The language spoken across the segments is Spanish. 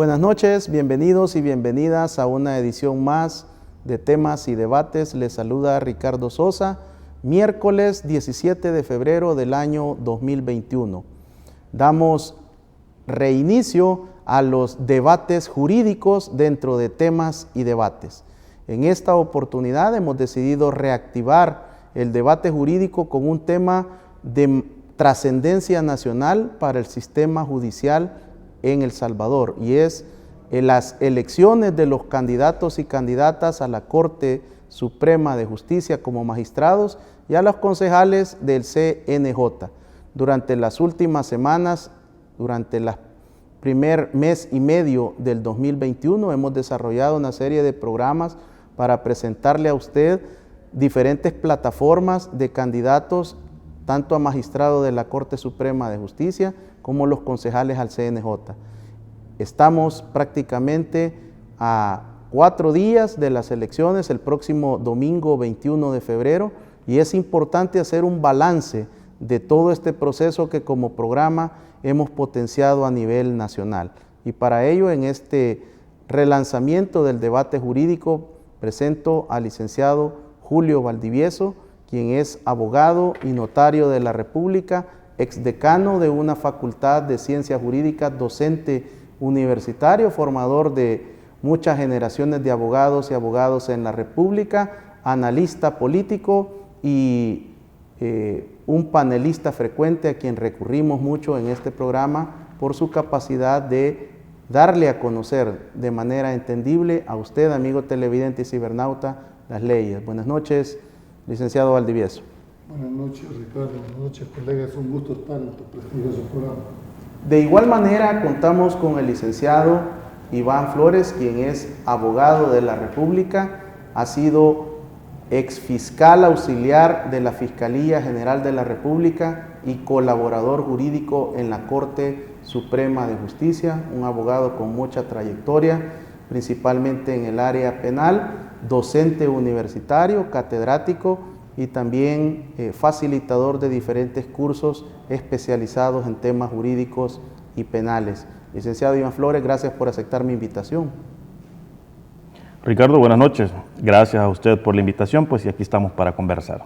Buenas noches, bienvenidos y bienvenidas a una edición más de Temas y Debates. Les saluda Ricardo Sosa, miércoles 17 de febrero del año 2021. Damos reinicio a los debates jurídicos dentro de Temas y Debates. En esta oportunidad hemos decidido reactivar el debate jurídico con un tema de trascendencia nacional para el sistema judicial en El Salvador, y es las elecciones de los candidatos y candidatas a la Corte Suprema de Justicia como magistrados y a los concejales del CNJ. Durante las últimas semanas, durante el primer mes y medio del 2021, hemos desarrollado una serie de programas para presentarle a usted diferentes plataformas de candidatos, tanto a magistrado de la Corte Suprema de Justicia como los concejales al CNJ. Estamos prácticamente a 4 días de las elecciones, el próximo domingo 21 de febrero, y es importante hacer un balance de todo este proceso que como programa hemos potenciado a nivel nacional. Y para ello, en este relanzamiento del debate jurídico, presento al licenciado Julio Valdivieso, quien es abogado y notario de la República, exdecano de una facultad de ciencias jurídicas, docente universitario, formador de muchas generaciones de abogados y abogados en la República, analista político y un panelista frecuente a quien recurrimos mucho en este programa por su capacidad de darle a conocer de manera entendible a usted, amigo televidente y cibernauta, las leyes. Buenas noches, licenciado Valdivieso. Buenas noches, Ricardo. Buenas noches, colegas. Un gusto estar en tu prestigioso programa. De igual manera, contamos con el licenciado Iván Flores, quien es abogado de la República, ha sido exfiscal auxiliar de la Fiscalía General de la República y colaborador jurídico en la Corte Suprema de Justicia, un abogado con mucha trayectoria, principalmente en el área penal, docente universitario, catedrático y también facilitador de diferentes cursos especializados en temas jurídicos y penales. Licenciado Iván Flores, gracias por aceptar mi invitación. Ricardo, buenas noches. Gracias a usted por la invitación, pues y aquí estamos para conversar.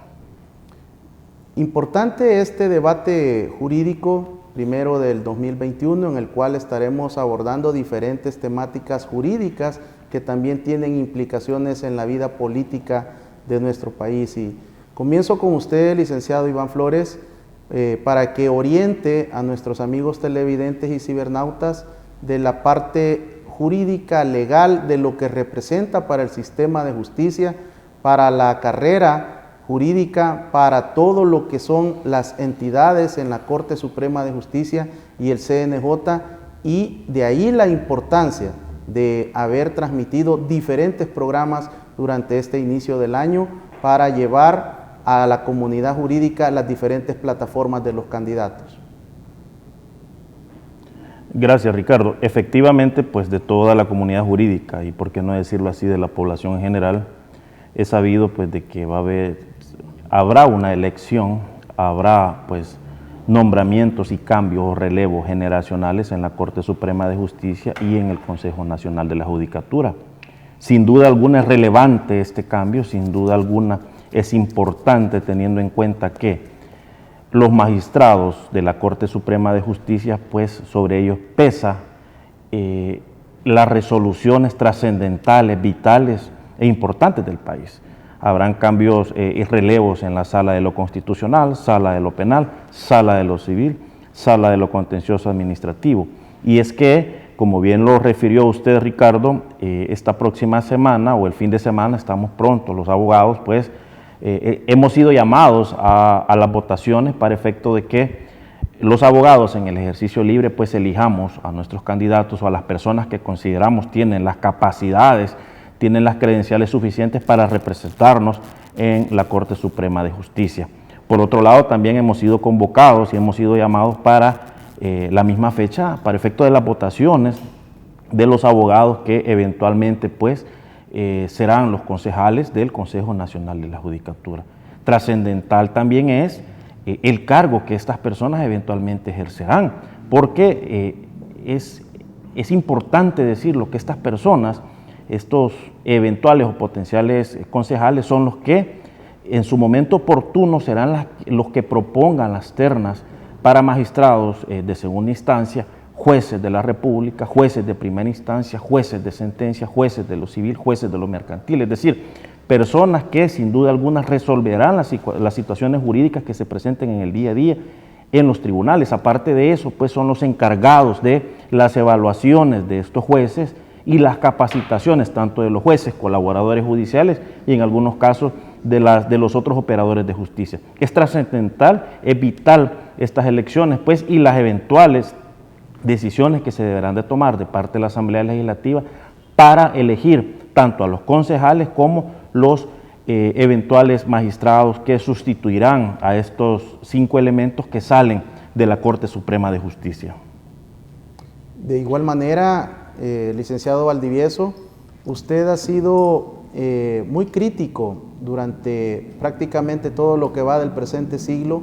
Importante este debate jurídico, primero del 2021, en el cual estaremos abordando diferentes temáticas jurídicas que también tienen implicaciones en la vida política de nuestro país. Y comienzo con usted, licenciado Iván Flores, para que oriente a nuestros amigos televidentes y cibernautas de la parte jurídica, legal, de lo que representa para el sistema de justicia, para la carrera jurídica, para todo lo que son las entidades en la Corte Suprema de Justicia y el CNJ, y de ahí la importancia de haber transmitido diferentes programas durante este inicio del año para llevar a la comunidad jurídica las diferentes plataformas de los candidatos. Gracias, Ricardo. Efectivamente, pues de toda la comunidad jurídica y por qué no decirlo así, de la población en general, he sabido pues de que habrá una elección, habrá pues nombramientos y cambios o relevos generacionales en la Corte Suprema de Justicia y en el Consejo Nacional de la Judicatura. Sin duda alguna es relevante este cambio, sin duda alguna es importante teniendo en cuenta que los magistrados de la Corte Suprema de Justicia, pues sobre ellos pesa las resoluciones trascendentales, vitales e importantes del país. Habrán cambios y relevos en la sala de lo constitucional, sala de lo penal, sala de lo civil, sala de lo contencioso administrativo. Y es que, como bien lo refirió usted, Ricardo, esta próxima semana o el fin de semana estamos prontos, los abogados, pues hemos sido llamados a las votaciones para efecto de que los abogados en el ejercicio libre pues elijamos a nuestros candidatos o a las personas que consideramos tienen las capacidades, tienen las credenciales suficientes para representarnos en la Corte Suprema de Justicia. Por otro lado, también hemos sido convocados y hemos sido llamados para la misma fecha, para efecto de las votaciones de los abogados que eventualmente pues serán los concejales del Consejo Nacional de la Judicatura. Trascendental también es el cargo que estas personas eventualmente ejercerán, porque es es importante decirlo que estas personas, estos eventuales o potenciales concejales, son los que en su momento oportuno serán los que propongan las ternas para magistrados de segunda instancia, jueces de la República, jueces de primera instancia, jueces de sentencia, jueces de lo civil, jueces de lo mercantil, es decir, personas que sin duda alguna resolverán las situaciones jurídicas que se presenten en el día a día en los tribunales. Aparte de eso, pues son los encargados de las evaluaciones de estos jueces y las capacitaciones tanto de los jueces, colaboradores judiciales y en algunos casos de los otros operadores de justicia. Es trascendental, es vital estas elecciones, pues, y las eventuales decisiones que se deberán de tomar de parte de la Asamblea Legislativa para elegir tanto a los concejales como los eventuales magistrados que sustituirán a estos 5 elementos que salen de la Corte Suprema de Justicia. De igual manera, licenciado Valdivieso, usted ha sido muy crítico durante prácticamente todo lo que va del presente siglo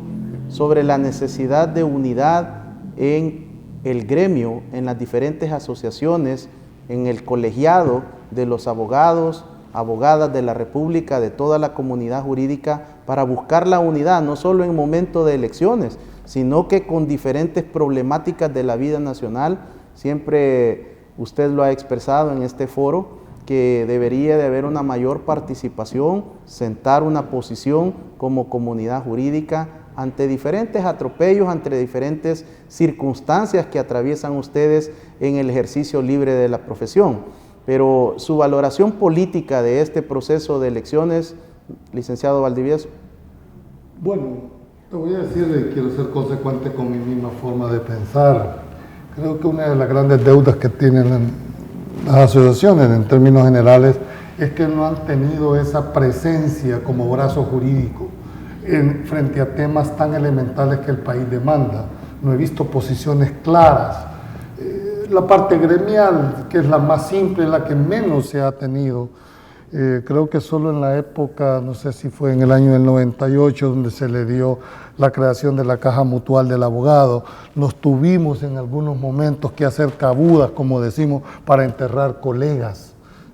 sobre la necesidad de unidad en el gremio, en las diferentes asociaciones, en el colegiado de los abogados, abogadas de la República, de toda la comunidad jurídica, para buscar la unidad, no solo en momento de elecciones, sino que con diferentes problemáticas de la vida nacional. Siempre usted lo ha expresado en este foro, que debería de haber una mayor participación, sentar una posición como comunidad jurídica ante diferentes atropellos, ante diferentes circunstancias que atraviesan ustedes en el ejercicio libre de la profesión. Pero su valoración política de este proceso de elecciones, licenciado Valdivieso. Bueno, te voy a decir que quiero ser consecuente con mi misma forma de pensar. Creo que una de las grandes deudas que tienen las asociaciones en términos generales es que no han tenido esa presencia como brazo jurídico frente a temas tan elementales que el país demanda. No he visto posiciones claras. La parte gremial, que es la más simple, la que menos se ha tenido. Creo que solo en la época, no sé si fue en el año del 98, donde se le dio la creación de la Caja Mutual del Abogado, nos tuvimos en algunos momentos que hacer cabudas, como decimos, para enterrar colegas.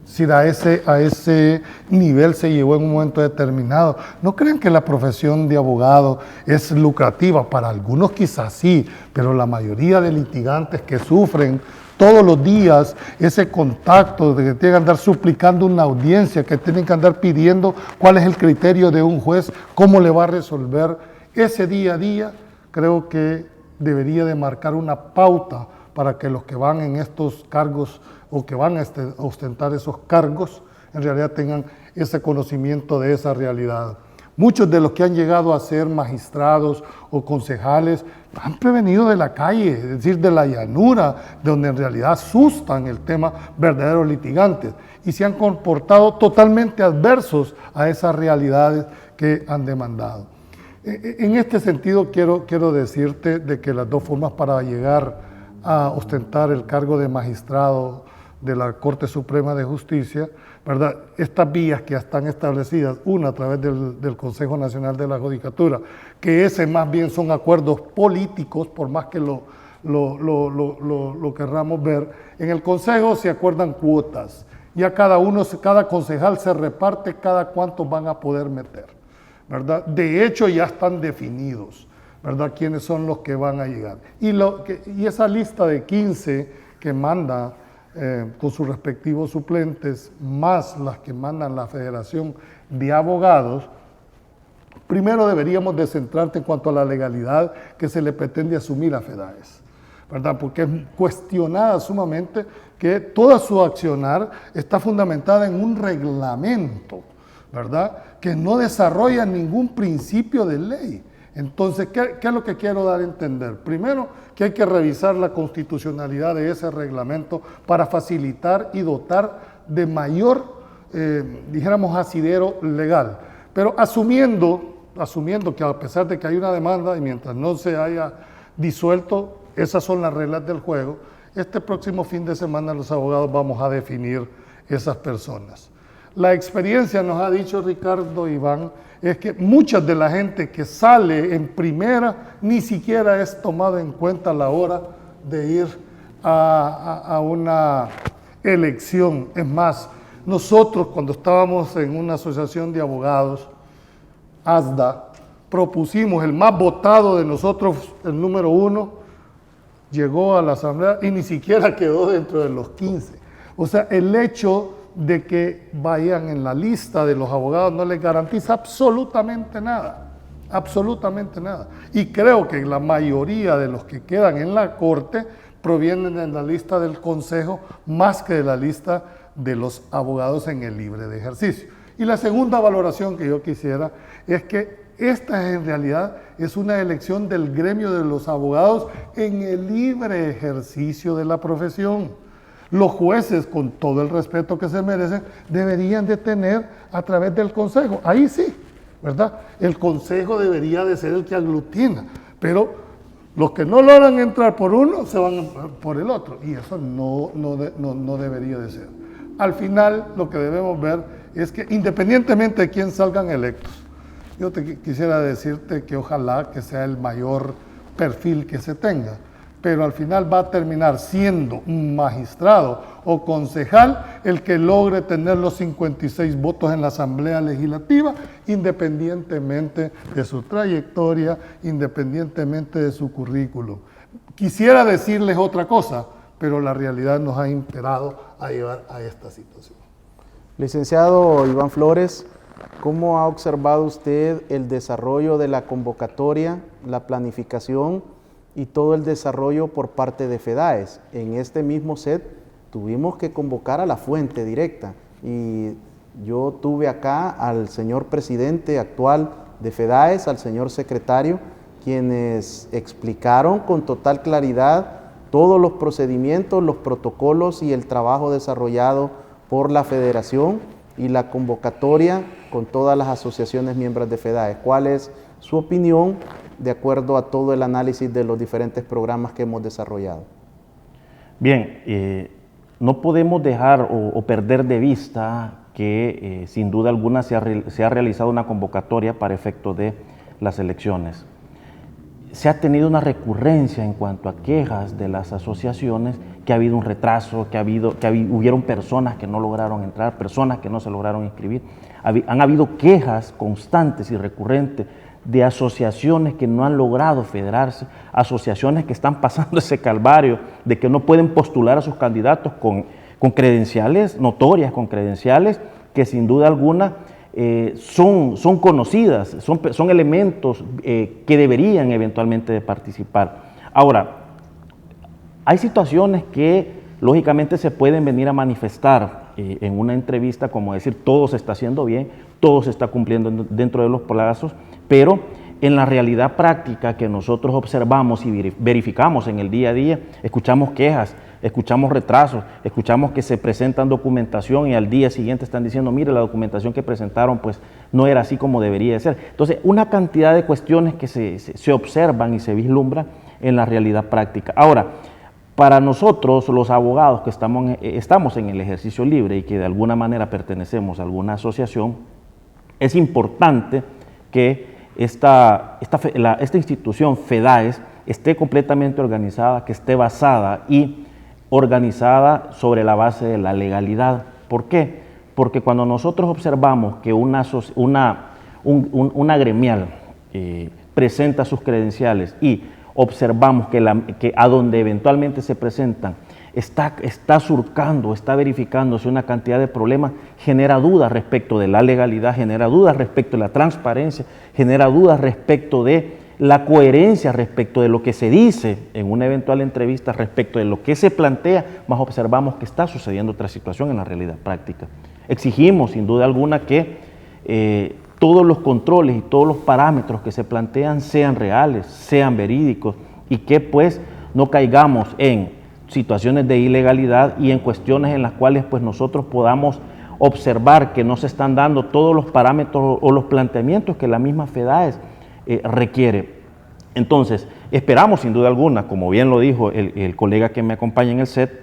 Es decir, a ese nivel se llegó en un momento determinado. No crean que la profesión de abogado es lucrativa, para algunos quizás sí, pero la mayoría de litigantes que sufren todos los días ese contacto de que tienen que andar suplicando una audiencia, que tienen que andar pidiendo cuál es el criterio de un juez, cómo le va a resolver ese día a día, creo que debería de marcar una pauta para que los que van en estos cargos o que van a ostentar esos cargos, en realidad tengan ese conocimiento de esa realidad. Muchos de los que han llegado a ser magistrados o concejales han prevenido de la calle, es decir, de la llanura, donde en realidad asustan el tema verdaderos litigantes y se han comportado totalmente adversos a esas realidades que han demandado. En este sentido quiero decirte de que las dos formas para llegar a ostentar el cargo de magistrado de la Corte Suprema de Justicia, ¿verdad? Estas vías que están establecidas, una a través del Consejo Nacional de la Judicatura, que ese más bien son acuerdos políticos, por más que lo querramos ver. En el Consejo se acuerdan cuotas, ya cada concejal se reparte cada cuántos van a poder meter, ¿verdad? De hecho ya están definidos, ¿verdad? Quiénes son los que van a llegar. Y esa lista de 15 que manda con sus respectivos suplentes, más las que mandan la Federación de Abogados, primero deberíamos de centrarte en cuanto a la legalidad que se le pretende asumir a FEDAES, ¿verdad? Porque es cuestionada sumamente que toda su accionar está fundamentada en un reglamento, ¿verdad? Que no desarrolla ningún principio de ley. Entonces, ¿qué es lo que quiero dar a entender? Primero, que hay que revisar la constitucionalidad de ese reglamento para facilitar y dotar de mayor, dijéramos, asidero legal. Pero asumiendo que a pesar de que hay una demanda y mientras no se haya disuelto, esas son las reglas del juego, este próximo fin de semana los abogados vamos a definir esas personas. La experiencia nos ha dicho Ricardo, Iván, es que mucha de la gente que sale en primera ni siquiera es tomada en cuenta a la hora de ir a una elección. Es más, nosotros cuando estábamos en una asociación de abogados, ASDA, propusimos el más votado de nosotros, el número 1, llegó a la asamblea y ni siquiera quedó dentro de los 15. O sea, el hecho de que vayan en la lista de los abogados no les garantiza absolutamente nada, absolutamente nada. Y creo que la mayoría de los que quedan en la corte provienen de la lista del consejo más que de la lista de los abogados en el libre de ejercicio. Y la segunda valoración que yo quisiera es que esta en realidad es una elección del gremio de los abogados en el libre ejercicio de la profesión. Los jueces, con todo el respeto que se merecen, deberían de tener a través del consejo. Ahí sí, ¿verdad? El consejo debería de ser el que aglutina, pero los que no logran entrar por uno se van por el otro, y eso no debería de ser. Al final, lo que debemos ver es que independientemente de quién salgan electos, yo quisiera decirte que ojalá que sea el mayor perfil que se tenga, pero al final va a terminar siendo un magistrado o concejal el que logre tener los 56 votos en la Asamblea Legislativa, independientemente de su trayectoria, independientemente de su currículum. Quisiera decirles otra cosa, pero la realidad nos ha imperado a llevar a esta situación. Licenciado Iván Flores, ¿cómo ha observado usted el desarrollo de la convocatoria, la planificación y todo el desarrollo por parte de FEDAES? En este mismo set tuvimos que convocar a la fuente directa y yo tuve acá al señor presidente actual de FEDAES, al señor secretario, quienes explicaron con total claridad todos los procedimientos, los protocolos y el trabajo desarrollado por la federación y la convocatoria con todas las asociaciones miembros de FEDAES. ¿Cuál es su opinión de acuerdo a todo el análisis de los diferentes programas que hemos desarrollado? Bien, no podemos dejar o perder de vista que sin duda alguna se ha realizado una convocatoria para efecto de las elecciones. Se ha tenido una recurrencia en cuanto a quejas de las asociaciones, que ha habido un retraso, hubieron personas que no lograron entrar, personas que no se lograron inscribir. Han habido quejas constantes y recurrentes de asociaciones que no han logrado federarse, asociaciones que están pasando ese calvario de que no pueden postular a sus candidatos con credenciales notorias, con credenciales que sin duda alguna son conocidas, son elementos que deberían eventualmente de participar. Ahora, hay situaciones que lógicamente se pueden venir a manifestar en una entrevista, como decir todo se está haciendo bien, todo se está cumpliendo dentro de los plazos, pero en la realidad práctica que nosotros observamos y verificamos en el día a día, escuchamos quejas, escuchamos retrasos, escuchamos que se presentan documentación y al día siguiente están diciendo, mire, la documentación que presentaron pues no era así como debería de ser. Entonces, una cantidad de cuestiones que se observan y se vislumbran en la realidad práctica. Ahora, para nosotros, los abogados que estamos en el ejercicio libre y que de alguna manera pertenecemos a alguna asociación, es importante que esta institución FEDAES esté completamente organizada, que esté basada y organizada sobre la base de la legalidad. ¿Por qué? Porque cuando nosotros observamos que una gremial presenta sus credenciales y observamos que a donde eventualmente se presentan está surcando, está verificándose una cantidad de problemas, genera dudas respecto de la legalidad, genera dudas respecto de la transparencia, genera dudas respecto de la coherencia respecto de lo que se dice en una eventual entrevista, respecto de lo que se plantea, más observamos que está sucediendo otra situación en la realidad práctica. Exigimos sin duda alguna que todos los controles y todos los parámetros que se plantean sean reales, sean verídicos y que pues no caigamos en situaciones de ilegalidad y en cuestiones en las cuales pues nosotros podamos observar que no se están dando todos los parámetros o los planteamientos que la misma FEDAES requiere. Entonces, esperamos sin duda alguna, como bien lo dijo el colega que me acompaña en el set,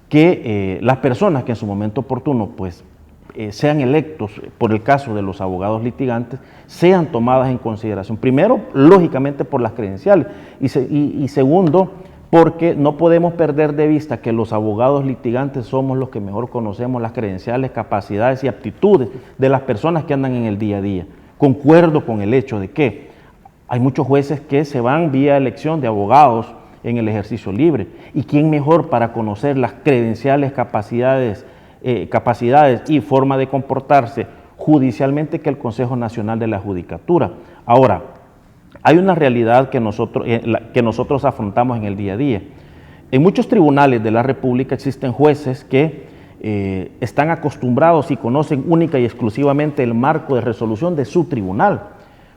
que las personas que en su momento oportuno pues sean electos, por el caso de los abogados litigantes, sean tomadas en consideración. Primero, lógicamente por las credenciales y segundo, porque no podemos perder de vista que los abogados litigantes somos los que mejor conocemos las credenciales, capacidades y aptitudes de las personas que andan en el día a día. Concuerdo con el hecho de que hay muchos jueces que se van vía elección de abogados en el ejercicio libre. ¿Y quién mejor para conocer las credenciales, capacidades y forma de comportarse judicialmente que el Consejo Nacional de la Judicatura? Ahora, hay una realidad que nosotros afrontamos en el día a día. En muchos tribunales de la República existen jueces que están acostumbrados y conocen única y exclusivamente el marco de resolución de su tribunal.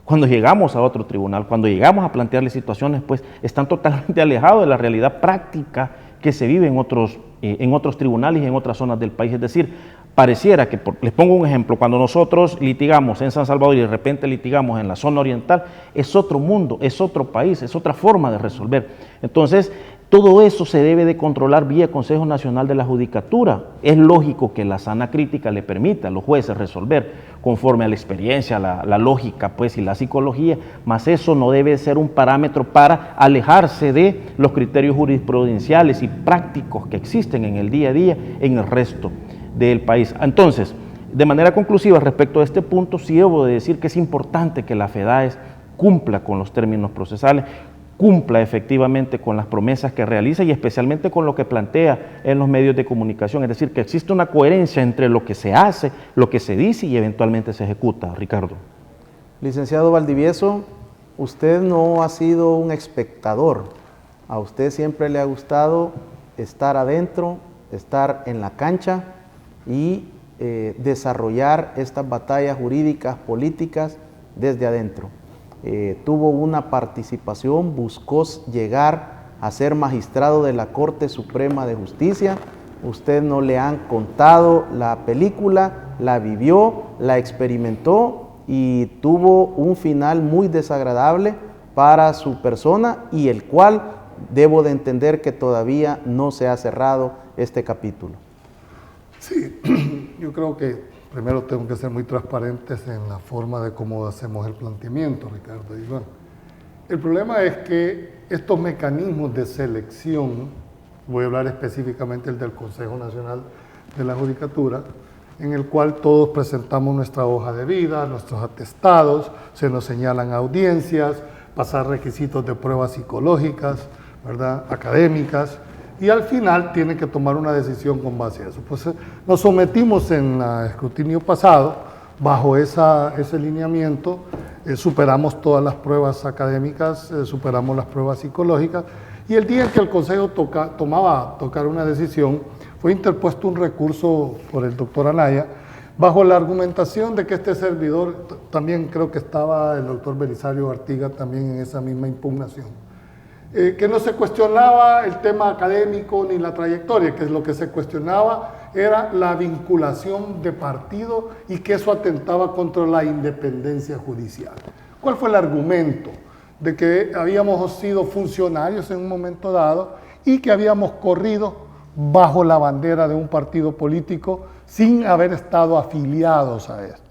Cuando llegamos a otro tribunal, cuando llegamos a plantearles situaciones, pues están totalmente alejados de la realidad práctica que se vive en otros tribunales y en otras zonas del país. Es decir, pareciera que, les pongo un ejemplo, cuando nosotros litigamos en San Salvador y de repente litigamos en la zona oriental, es otro mundo, es otro país, es otra forma de resolver. Entonces, todo eso se debe de controlar vía Consejo Nacional de la Judicatura. Es lógico que la sana crítica le permita a los jueces resolver conforme a la experiencia, la lógica pues, y la psicología, mas eso no debe ser un parámetro para alejarse de los criterios jurisprudenciales y prácticos que existen en el día a día en el resto del país. Entonces, de manera conclusiva respecto a este punto, sí debo de decir que es importante que la FEDAES cumpla con los términos procesales, cumpla efectivamente con las promesas que realiza y especialmente con lo que plantea en los medios de comunicación, es decir, que existe una coherencia entre lo que se hace, lo que se dice y eventualmente se ejecuta. Ricardo. Licenciado Valdivieso, usted no ha sido un espectador, a usted siempre le ha gustado estar adentro, estar en la cancha y desarrollar estas batallas jurídicas, políticas desde adentro. Tuvo una participación, buscó llegar a ser magistrado de la Corte Suprema de Justicia. Usted no le han contado la película, la vivió, la experimentó y tuvo un final muy desagradable para su persona y el cual debo de entender que todavía no se ha cerrado este capítulo. Sí, yo creo que primero tengo que ser muy transparentes en la forma de cómo hacemos el planteamiento, Ricardo. Y bueno, el problema es que estos mecanismos de selección, voy a hablar específicamente el del Consejo Nacional de la Judicatura, en el cual todos presentamos nuestra hoja de vida, nuestros atestados, se nos señalan audiencias, pasar requisitos de pruebas psicológicas, ¿verdad?, académicas, y al final tienen que tomar una decisión con base a eso. Pues nos sometimos en el escrutinio pasado, bajo ese lineamiento, superamos todas las pruebas académicas, superamos las pruebas psicológicas, y el día en que el Consejo tocar una decisión, fue interpuesto un recurso por el doctor Anaya, bajo la argumentación de que este servidor, también creo que estaba el doctor Belisario Artiga también en esa misma impugnación, que no se cuestionaba el tema académico ni la trayectoria, que lo que se cuestionaba era la vinculación de partido y que eso atentaba contra la independencia judicial. ¿Cuál fue el argumento? De que habíamos sido funcionarios en un momento dado y que habíamos corrido bajo la bandera de un partido político sin haber estado afiliados a esto.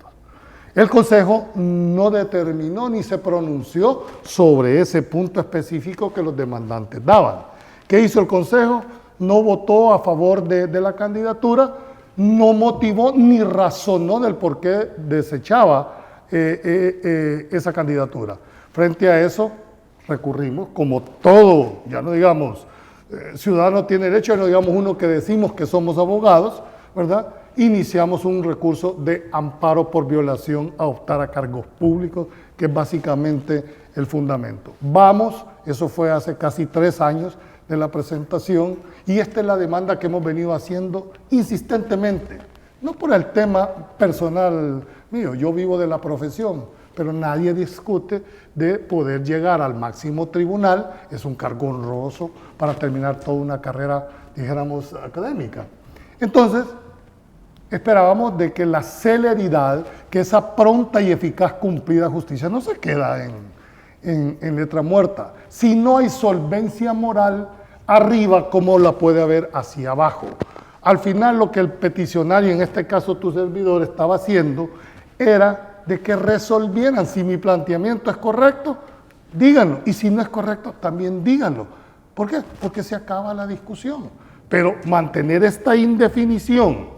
El Consejo no determinó ni se pronunció sobre ese punto específico que los demandantes daban. ¿Qué hizo el Consejo? No votó a favor de la candidatura, no motivó ni razonó del por qué desechaba esa candidatura. Frente a eso, recurrimos, como todo, ya no digamos, ciudadano tiene derecho, no digamos uno que decimos que somos abogados, ¿verdad? Iniciamos un recurso de amparo por violación a optar a cargos públicos, que es básicamente el fundamento. Vamos, eso fue hace casi 3 años de la presentación, y esta es la demanda que hemos venido haciendo insistentemente, no por el tema personal mío, yo vivo de la profesión, pero nadie discute de poder llegar al máximo tribunal, es un cargo honroso para terminar toda una carrera, dijéramos, académica. Entonces, esperábamos de que la celeridad, que esa pronta y eficaz cumplida justicia no se queda en letra muerta. Si no hay solvencia moral arriba, ¿cómo la puede haber hacia abajo? Al final lo que el peticionario, en este caso tu servidor, estaba haciendo era de que resolvieran. Si mi planteamiento es correcto, díganlo, y si no es correcto, también díganlo. ¿Por qué? Porque se acaba la discusión. Pero mantener esta indefinición,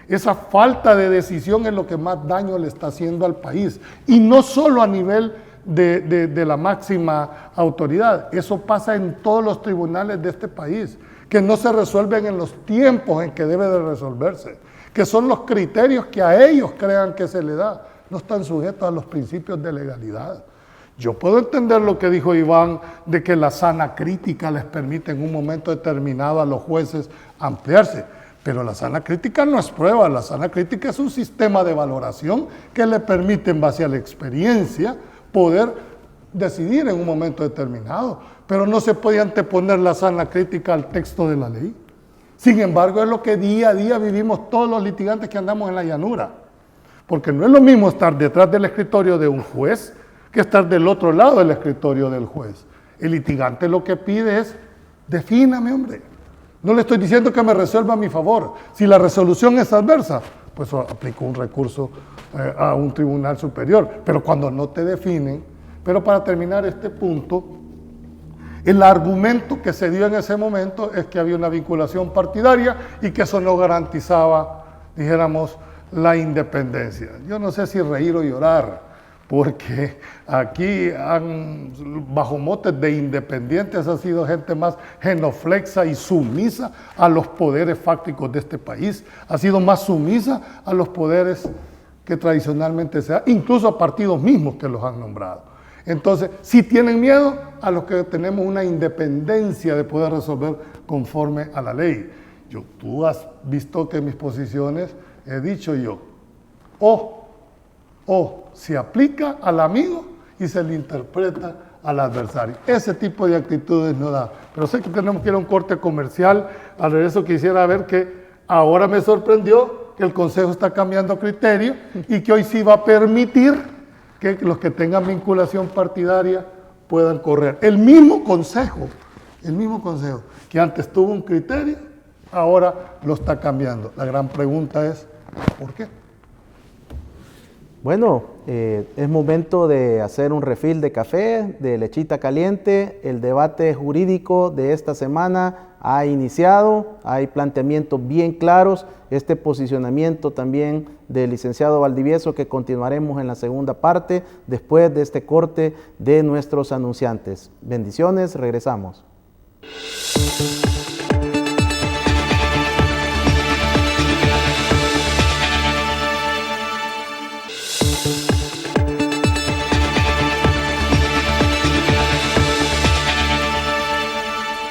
esa falta de decisión es lo que más daño le está haciendo al país. Y no solo a nivel de la máxima autoridad, eso pasa en todos los tribunales de este país, que no se resuelven en los tiempos en que debe de resolverse, que son los criterios que a ellos crean que se le da, no están sujetos a los principios de legalidad. Yo puedo entender lo que dijo Iván, de que la sana crítica les permite en un momento determinado a los jueces ampliarse, pero la sana crítica no es prueba, la sana crítica es un sistema de valoración que le permite, en base a la experiencia, poder decidir en un momento determinado, pero no se puede anteponer la sana crítica al texto de la ley. Sin embargo, es lo que día a día vivimos todos los litigantes que andamos en la llanura, porque no es lo mismo estar detrás del escritorio de un juez que estar del otro lado del escritorio del juez. El litigante lo que pide es, defíname, hombre. No le estoy diciendo que me resuelva a mi favor. Si la resolución es adversa, pues aplico un recurso a un tribunal superior. Pero cuando no te definen, pero para terminar este punto, el argumento que se dio en ese momento es que había una vinculación partidaria y que eso no garantizaba, dijéramos, la independencia. Yo no sé si reír o llorar, porque aquí bajo motes de independientes ha sido gente más genuflexa y sumisa a los poderes fácticos de este país, ha sido más sumisa a los poderes que tradicionalmente se da, incluso a partidos mismos que los han nombrado. Entonces, si tienen miedo a los que tenemos una independencia de poder resolver conforme a la ley. Tú has visto que mis posiciones he dicho yo, o se aplica al amigo y se le interpreta al adversario. Ese tipo de actitudes no da. Pero sé que tenemos que ir a un corte comercial. Al regreso quisiera ver que ahora me sorprendió que el Consejo está cambiando criterio y que hoy sí va a permitir que los que tengan vinculación partidaria puedan correr. El mismo Consejo que antes tuvo un criterio, ahora lo está cambiando. La gran pregunta es, ¿por qué? Bueno, es momento de hacer un refill de café, de lechita caliente. El debate jurídico de esta semana ha iniciado, hay planteamientos bien claros, este posicionamiento también del licenciado Valdivieso que continuaremos en la segunda parte después de este corte de nuestros anunciantes. Bendiciones, regresamos.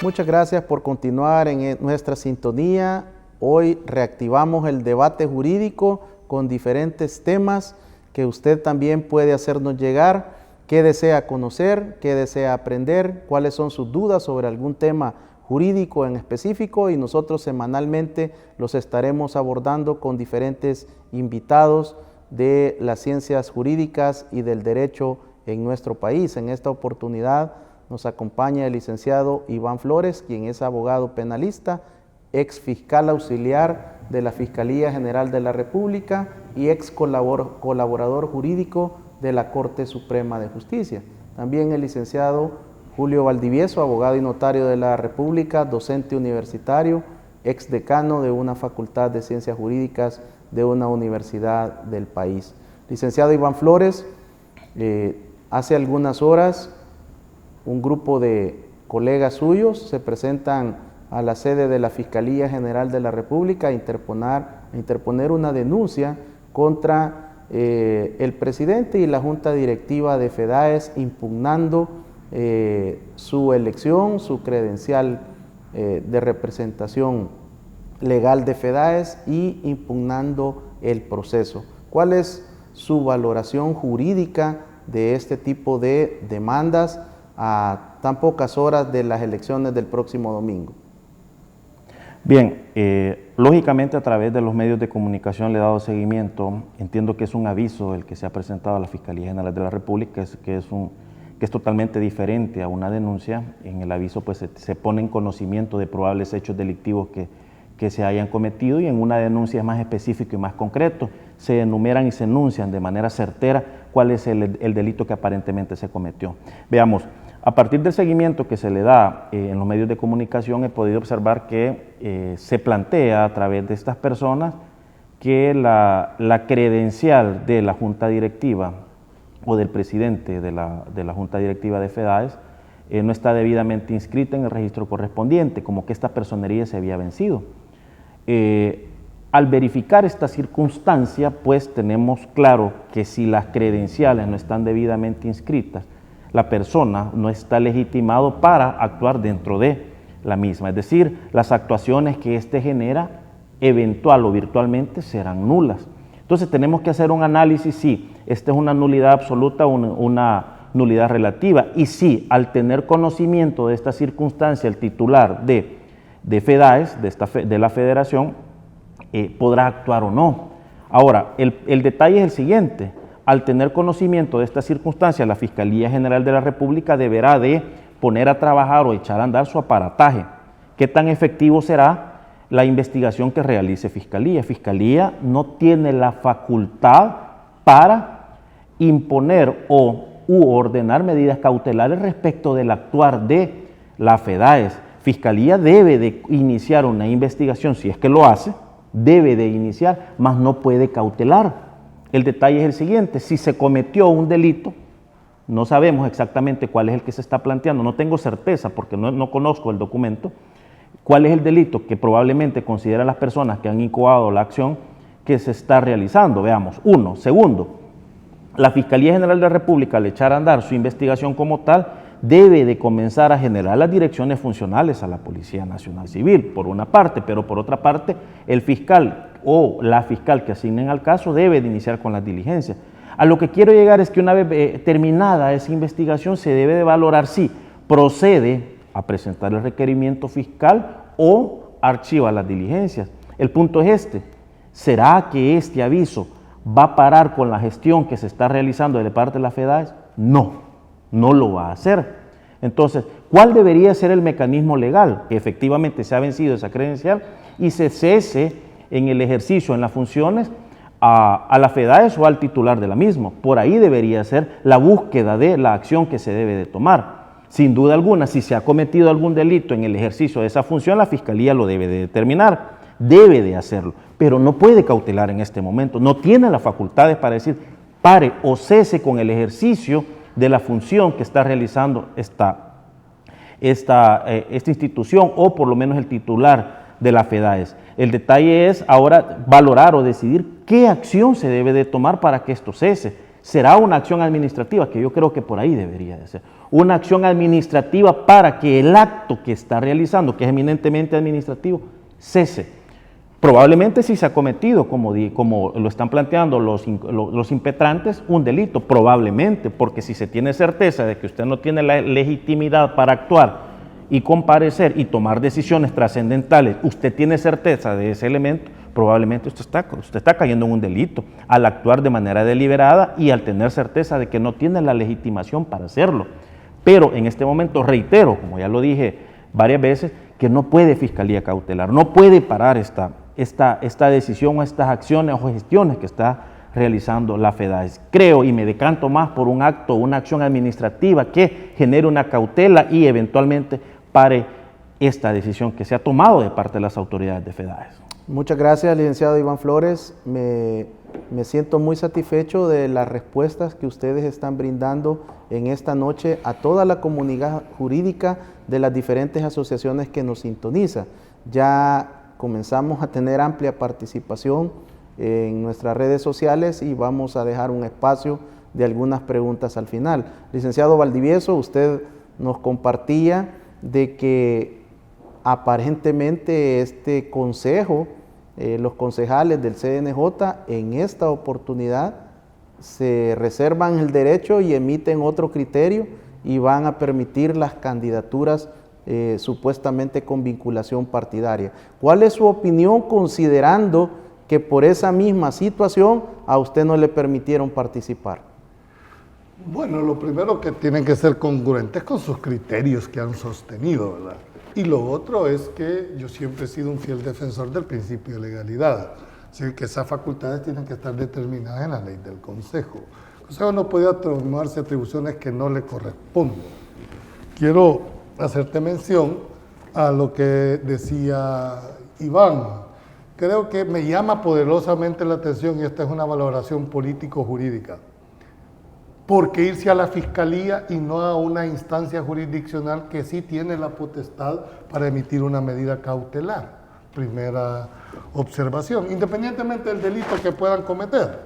Muchas gracias por continuar en nuestra sintonía. Hoy reactivamos el debate jurídico con diferentes temas que usted también puede hacernos llegar. ¿Qué desea conocer? ¿Qué desea aprender? ¿Cuáles son sus dudas sobre algún tema jurídico en específico? Y nosotros semanalmente los estaremos abordando con diferentes invitados de las ciencias jurídicas y del derecho en nuestro país. En esta oportunidad nos acompaña el licenciado Iván Flores, quien es abogado penalista, ex fiscal auxiliar de la Fiscalía General de la República y ex colaborador jurídico de la Corte Suprema de Justicia. También el licenciado Julio Valdivieso, abogado y notario de la República, docente universitario, ex decano de una facultad de ciencias jurídicas de una universidad del país. Licenciado Iván Flores, hace algunas horas un grupo de colegas suyos se presentan a la sede de la Fiscalía General de la República a interponer una denuncia contra el presidente y la Junta Directiva de FEDAES, impugnando su elección, su credencial de representación legal de FEDAES y impugnando el proceso. ¿Cuál es su valoración jurídica de este tipo de demandas a tan pocas horas de las elecciones del próximo domingo? Bien, lógicamente a través de los medios de comunicación le he dado seguimiento. Entiendo que es un aviso el que se ha presentado a la Fiscalía General de la República, que es totalmente diferente a una denuncia. En el aviso pues se pone en conocimiento de probables hechos delictivos que se hayan cometido, y en una denuncia es más específico y más concreto. se enumeran y se enuncian de manera certera cuál es el delito que aparentemente se cometió. Veamos, a partir del seguimiento que se le da en los medios de comunicación, he podido observar que se plantea a través de estas personas que la credencial de la Junta Directiva o del presidente de la Junta Directiva de FEDAES no está debidamente inscrita en el registro correspondiente, como que esta personería se había vencido. Al verificar esta circunstancia, pues tenemos claro que si las credenciales no están debidamente inscritas, la persona no está legitimado para actuar dentro de la misma. Es decir, las actuaciones que éste genera, eventual o virtualmente, serán nulas. Entonces tenemos que hacer un análisis si esta es una nulidad absoluta o una nulidad relativa, y si al tener conocimiento de esta circunstancia el titular de FEDAES, de la federación, podrá actuar o no. Ahora, el detalle es el siguiente: al tener conocimiento de esta circunstancia, la Fiscalía General de la República deberá de poner a trabajar o echar a andar su aparataje. ¿Qué tan efectivo será la investigación que realice Fiscalía? Fiscalía no tiene la facultad para imponer u ordenar medidas cautelares respecto del actuar de la FEDAES. Fiscalía debe de iniciar una investigación, si es que lo hace, debe de iniciar, mas no puede cautelar. El detalle es el siguiente: si se cometió un delito, no sabemos exactamente cuál es el que se está planteando, no tengo certeza porque no conozco el documento, cuál es el delito que probablemente consideran las personas que han incoado la acción que se está realizando. Veamos, uno. Segundo, la Fiscalía General de la República, al echar a andar su investigación como tal, debe de comenzar a generar las direcciones funcionales a la Policía Nacional Civil, por una parte, pero por otra parte, el fiscal o la fiscal que asignen al caso debe de iniciar con las diligencias. A lo que quiero llegar es que una vez terminada esa investigación se debe de valorar si procede a presentar el requerimiento fiscal o archiva las diligencias. El punto es este: ¿será que este aviso va a parar con la gestión que se está realizando de parte de la FEDAES? No, no lo va a hacer. Entonces, ¿cuál debería ser el mecanismo legal? Que efectivamente se ha vencido esa credencial y se cese en el ejercicio, en las funciones, a la FEDAES o al titular de la misma. Por ahí debería ser la búsqueda de la acción que se debe de tomar. Sin duda alguna, si se ha cometido algún delito en el ejercicio de esa función, la Fiscalía lo debe de determinar, debe de hacerlo, pero no puede cautelar en este momento, no tiene las facultades para decir pare o cese con el ejercicio de la función que está realizando esta institución, o por lo menos el titular de la FEDAES. El detalle es ahora valorar o decidir qué acción se debe de tomar para que esto cese. Será una acción administrativa, que yo creo que por ahí debería de ser. Una acción administrativa para que el acto que está realizando, que es eminentemente administrativo, cese. Probablemente si se ha cometido, como lo están planteando los impetrantes, un delito, probablemente, porque si se tiene certeza de que usted no tiene la legitimidad para actuar y comparecer y tomar decisiones trascendentales, usted tiene certeza de ese elemento, probablemente usted está cayendo en un delito al actuar de manera deliberada y al tener certeza de que no tiene la legitimación para hacerlo. Pero en este momento, reitero, como ya lo dije varias veces, que no puede Fiscalía cautelar, no puede parar esta decisión o estas acciones o gestiones que está realizando la FEDAES. Creo y me decanto más por un acto, una acción administrativa que genere una cautela y eventualmente pare esta decisión que se ha tomado de parte de las autoridades de FEDAES. Muchas gracias, licenciado Iván Flores. Me siento muy satisfecho de las respuestas que ustedes están brindando en esta noche a toda la comunidad jurídica de las diferentes asociaciones que nos sintonizan. Ya comenzamos a tener amplia participación en nuestras redes sociales y vamos a dejar un espacio de algunas preguntas al final. Licenciado Valdivieso, usted nos compartía de que aparentemente este consejo, los concejales del CNJ en esta oportunidad se reservan el derecho y emiten otro criterio y van a permitir las candidaturas supuestamente con vinculación partidaria. ¿Cuál es su opinión considerando que por esa misma situación a usted no le permitieron participar? Bueno, lo primero que tienen que ser congruentes con sus criterios que han sostenido, ¿verdad? Y lo otro es que yo siempre he sido un fiel defensor del principio de legalidad. Así que esas facultades tienen que estar determinadas en la ley del Consejo. El Consejo no puede tomarse atribuciones que no le corresponden. Quiero hacerte mención a lo que decía Iván. Creo que me llama poderosamente la atención, y esta es una valoración político-jurídica. ¿Por qué irse a la Fiscalía y no a una instancia jurisdiccional que sí tiene la potestad para emitir una medida cautelar? Primera observación, independientemente del delito que puedan cometer.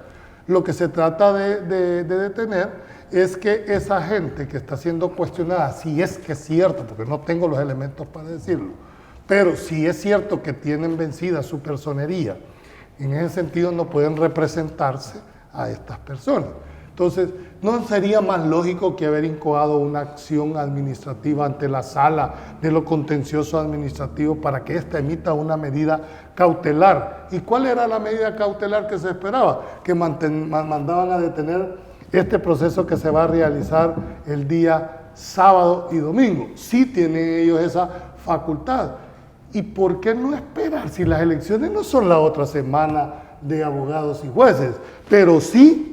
Lo que se trata de detener es que esa gente que está siendo cuestionada, si es que es cierto, porque no tengo los elementos para decirlo, pero si es cierto que tienen vencida su personería, en ese sentido no pueden representarse a estas personas. Entonces, ¿no sería más lógico que haber incoado una acción administrativa ante la sala de lo contencioso administrativo para que ésta emita una medida cautelar? ¿Y cuál era la medida cautelar que se esperaba? Que mandaban a detener este proceso que se va a realizar el día sábado y domingo. Sí tienen ellos esa facultad. ¿Y por qué no esperar si las elecciones no son la otra semana de abogados y jueces? Pero sí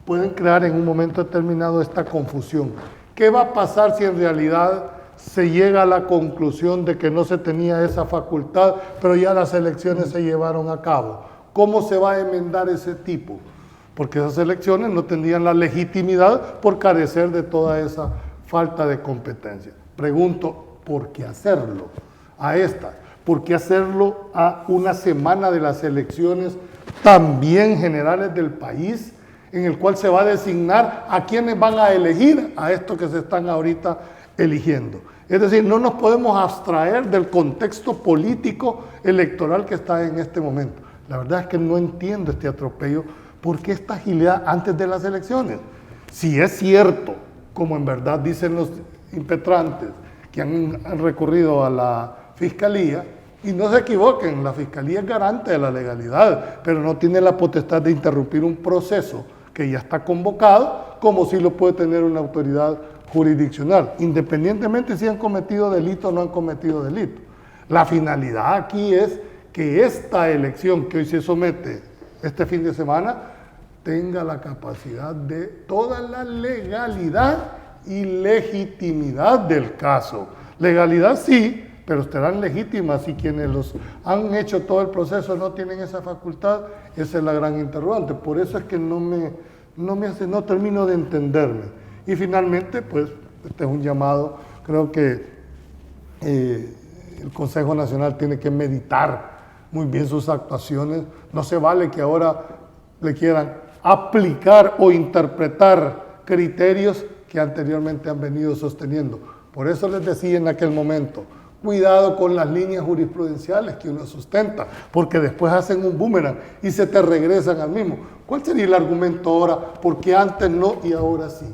pueden crear en un momento determinado esta confusión. ¿Qué va a pasar si en realidad se llega a la conclusión de que no se tenía esa facultad, pero ya las elecciones se llevaron a cabo? ¿Cómo se va a enmendar ese tipo? Porque esas elecciones no tendrían la legitimidad por carecer de toda esa falta de competencia. Pregunto, ¿por qué hacerlo a esta? ¿Por qué hacerlo a una semana de las elecciones también generales del país, en el cual se va a designar a quienes van a elegir a estos que se están ahorita eligiendo? Es decir, no nos podemos abstraer del contexto político electoral que está en este momento. La verdad es que no entiendo este atropello. ¿Por qué esta agilidad antes de las elecciones? Si es cierto, como en verdad dicen los impetrantes, que han recurrido a la Fiscalía, y no se equivoquen, la Fiscalía es garante de la legalidad, pero no tiene la potestad de interrumpir un proceso que ya está convocado, como si lo puede tener una autoridad jurisdiccional, independientemente si han cometido delito o no han cometido delito. La finalidad aquí es que esta elección que hoy se somete este fin de semana tenga la capacidad de toda la legalidad y legitimidad del caso. Legalidad sí, pero estarán legítimas, y quienes los han hecho todo el proceso no tienen esa facultad. Esa es la gran interrogante. Por eso es que no termino de entenderme. Y finalmente, pues, este es un llamado. Creo que el Consejo Nacional tiene que meditar muy bien sus actuaciones. No se vale que ahora le quieran aplicar o interpretar criterios que anteriormente han venido sosteniendo. Por eso les decía en aquel momento, cuidado con las líneas jurisprudenciales que uno sustenta, porque después hacen un boomerang y se te regresan al mismo. ¿Cuál sería el argumento ahora? Porque antes no y ahora sí.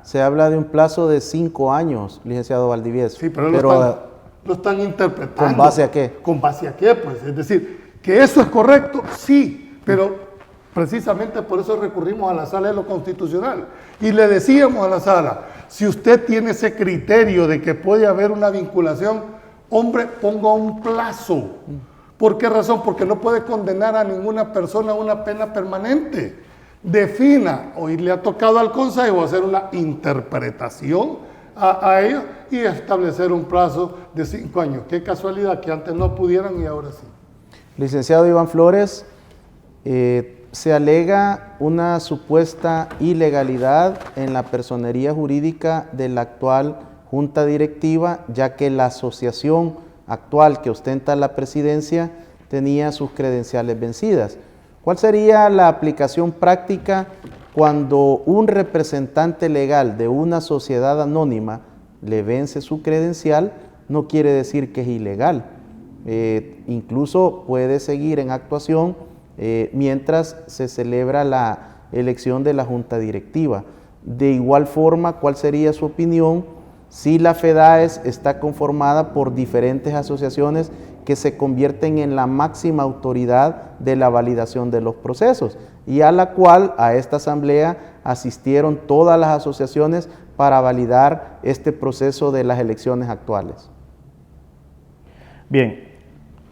Se habla de un plazo de 5 años, licenciado Valdivieso. Sí, pero lo están interpretando. ¿Con base a qué? ¿Con base a qué? Pues, es decir, que eso es correcto, sí, pero precisamente por eso recurrimos a la Sala de lo Constitucional. Y le decíamos a la Sala, si usted tiene ese criterio de que puede haber una vinculación, hombre, ponga un plazo. ¿Por qué razón? Porque no puede condenar a ninguna persona a una pena permanente. Defina, hoy le ha tocado al Consejo hacer una interpretación a ellos y establecer un plazo de 5 años. Qué casualidad que antes no pudieran y ahora sí. Licenciado Iván Flores, se alega una supuesta ilegalidad en la personería jurídica de la actual Junta Directiva, ya que la asociación actual que ostenta la presidencia tenía sus credenciales vencidas. ¿Cuál sería la aplicación práctica cuando un representante legal de una sociedad anónima le vence su credencial? No quiere decir que es ilegal. Incluso puede seguir en actuación mientras se celebra la elección de la Junta Directiva. De igual forma, ¿cuál sería su opinión si la FEDAES está conformada por diferentes asociaciones que se convierten en la máxima autoridad de la validación de los procesos, y a la cual, a esta asamblea, asistieron todas las asociaciones para validar este proceso de las elecciones actuales? Bien,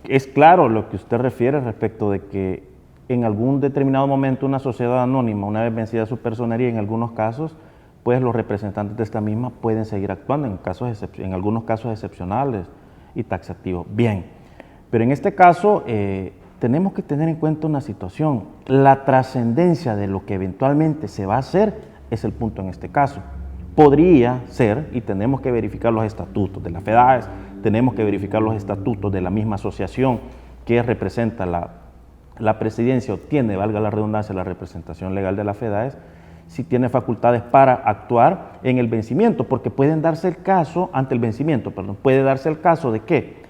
es claro lo que usted refiere respecto de que en algún determinado momento una sociedad anónima, una vez vencida su personería, en algunos casos, pues los representantes de esta misma pueden seguir actuando en algunos casos excepcionales y taxativos. Bien, pero en este caso tenemos que tener en cuenta una situación. La trascendencia de lo que eventualmente se va a hacer es el punto en este caso. Podría ser, y tenemos que verificar los estatutos de la FEDAES, tenemos que verificar los estatutos de la misma asociación que representa la presidencia o tiene, valga la redundancia, la representación legal de la FEDAES, si tiene facultades para actuar en el vencimiento, porque pueden darse el caso, ante el vencimiento, perdón, puede darse el caso de que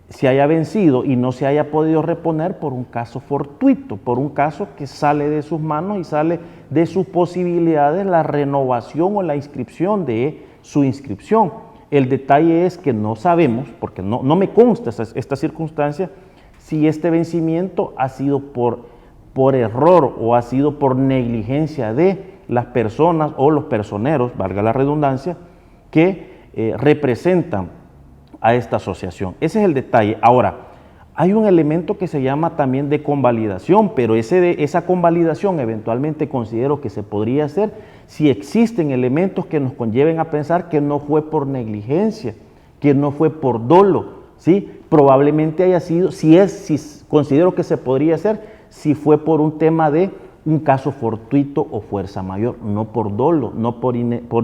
se haya vencido y no se haya podido reponer por un caso fortuito, por un caso que sale de sus manos y sale de sus posibilidades la renovación o la inscripción de su inscripción. El detalle es que no sabemos, porque no me consta esta circunstancia, si este vencimiento ha sido por error o ha sido por negligencia de las personas o los personeros, valga la redundancia, que representan a esta asociación. Ese es el detalle. Ahora, hay un elemento que se llama también de convalidación, pero esa convalidación eventualmente considero que se podría hacer si existen elementos que nos conlleven a pensar que no fue por negligencia, que no fue por dolo, ¿sí? Probablemente haya sido, si considero que se podría hacer, si fue por un tema de un caso fortuito o fuerza mayor, no por dolo, no por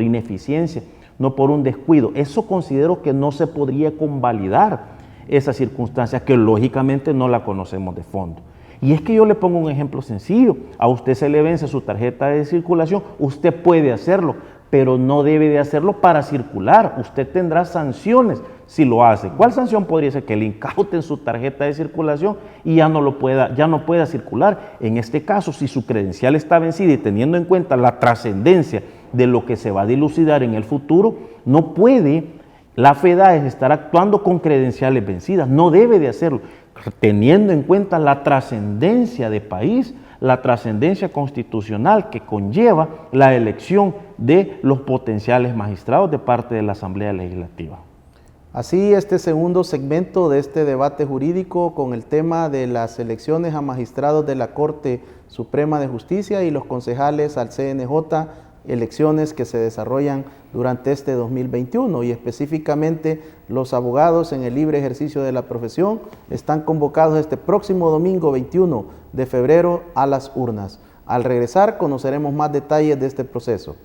ineficiencia, no por un descuido. Eso considero que no se podría convalidar esa circunstancia, que lógicamente no la conocemos de fondo. Y es que yo le pongo un ejemplo sencillo. A usted se le vence su tarjeta de circulación, usted puede hacerlo, pero no debe de hacerlo para circular. Usted tendrá sanciones si lo hace. ¿Cuál sanción podría ser? Que le incauten su tarjeta de circulación y ya no pueda circular. En este caso, si su credencial está vencida y teniendo en cuenta la trascendencia de lo que se va a dilucidar en el futuro, no puede la FEDAES estar actuando con credenciales vencidas. No debe de hacerlo, teniendo en cuenta la trascendencia de país, la trascendencia constitucional que conlleva la elección de los potenciales magistrados de parte de la Asamblea Legislativa. Así, este segundo segmento de este debate jurídico con el tema de las elecciones a magistrados de la Corte Suprema de Justicia y los concejales al CNJ, elecciones que se desarrollan durante este 2021 y específicamente los abogados en el libre ejercicio de la profesión están convocados este próximo domingo 21 de febrero a las urnas. Al regresar conoceremos más detalles de este proceso.